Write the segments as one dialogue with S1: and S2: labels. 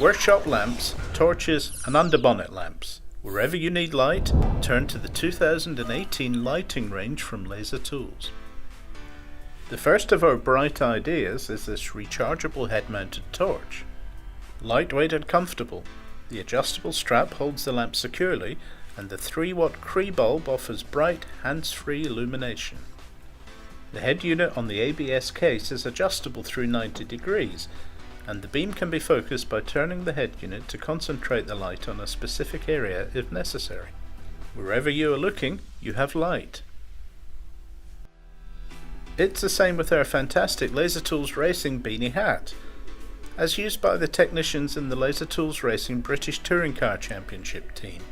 S1: Workshop lamps, torches and underbonnet lamps. Wherever you need light, turn to the 2018 lighting range from Laser Tools. The first of our bright ideas is this rechargeable head-mounted torch. Lightweight and comfortable, the adjustable strap holds the lamp securely and the 3-watt Cree bulb offers bright, hands-free illumination. The head unit on the ABS case is adjustable through 90 degrees, and the beam can be focused by turning the head unit to concentrate the light on a specific area if necessary. Wherever you are looking, you have light. It's the same with our fantastic Laser Tools Racing beanie hat. As used by the technicians in the Laser Tools Racing British Touring Car Championship team.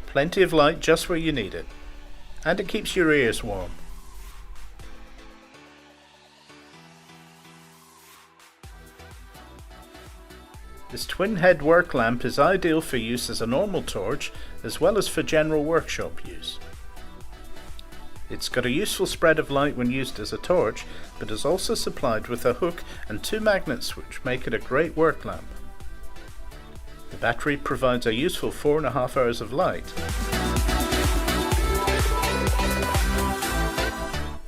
S1: Plenty of light just where you need it, and it keeps your ears warm. This twin head work lamp is ideal for use as a normal torch as well as for general workshop use. It's got a useful spread of light when used as a torch, but is also supplied with a hook and 2 magnets which make it a great work lamp. The battery provides a useful 4.5 hours of light.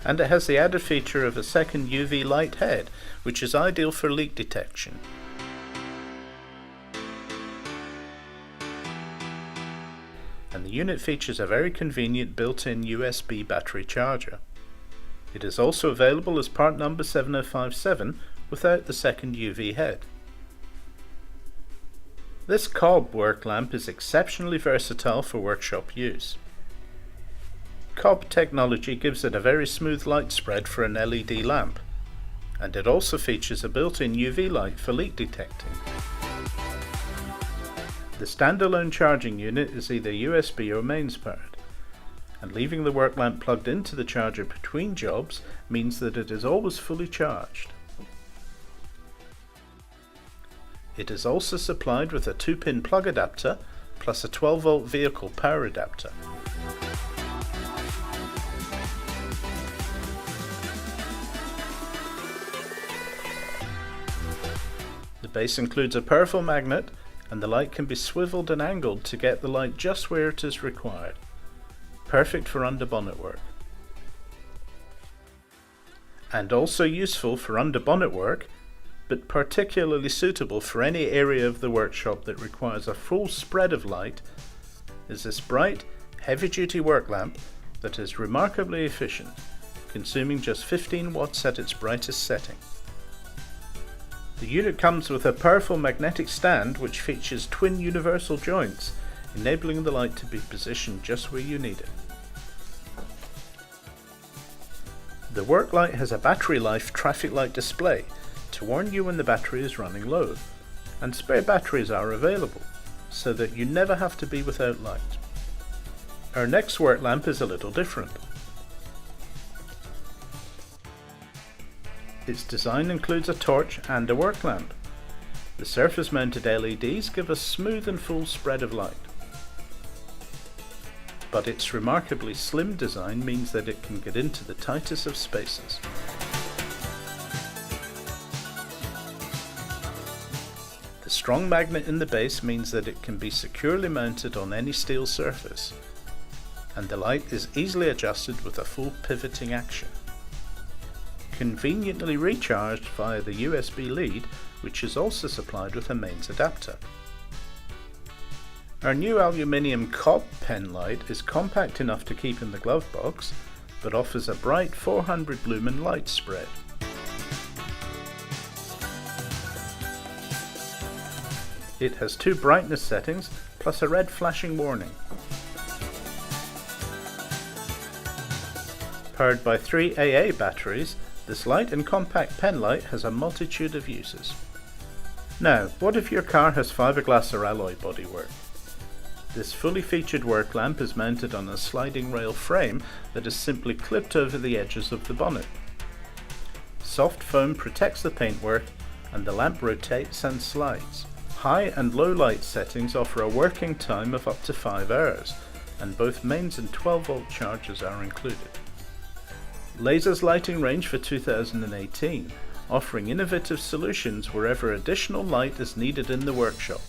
S1: And it has the added feature of a second UV light head, which is ideal for leak detection. And the unit features a very convenient built-in USB battery charger. It is also available as part number 7057 without the second UV head. This cob work lamp is exceptionally versatile for workshop use. Cob technology gives it a very smooth light spread for an LED lamp, and it also features a built-in UV light for leak detecting. The standalone charging unit is either USB or mains powered, and leaving the work lamp plugged into the charger between jobs means that it is always fully charged. It is also supplied with a 2-pin plug adapter plus a 12-volt vehicle power adapter. The base includes a powerful magnet, and the light can be swiveled and angled to get the light just where it is required. Perfect for underbonnet work. And also useful for underbonnet work, but particularly suitable for any area of the workshop that requires a full spread of light, is this bright, heavy-duty work lamp that is remarkably efficient, consuming just 15 watts at its brightest setting. The unit comes with a powerful magnetic stand which features twin universal joints, enabling the light to be positioned just where you need it. The work light has a battery life traffic light display to warn you when the battery is running low, and spare batteries are available, so that you never have to be without light. Our next work lamp is a little different. Its design includes a torch and a work lamp. The surface mounted LEDs give a smooth and full spread of light. But its remarkably slim design means that it can get into the tightest of spaces. The strong magnet in the base means that it can be securely mounted on any steel surface, and the light is easily adjusted with a full pivoting action. Conveniently recharged via the USB lead, which is also supplied with a mains adapter. Our new aluminium cob pen light is compact enough to keep in the glove box, but offers a bright 400 lumen light spread. It has 2 brightness settings plus a red flashing warning. Powered by 3 AA batteries, this light and compact pen light has a multitude of uses. Now, what if your car has fiberglass or alloy bodywork? This fully featured work lamp is mounted on a sliding rail frame that is simply clipped over the edges of the bonnet. Soft foam protects the paintwork and the lamp rotates and slides. High and low light settings offer a working time of up to 5 hours, and both mains and 12-volt chargers are included. Laser's lighting range for 2018. offering innovative solutions wherever additional light is needed in the workshop.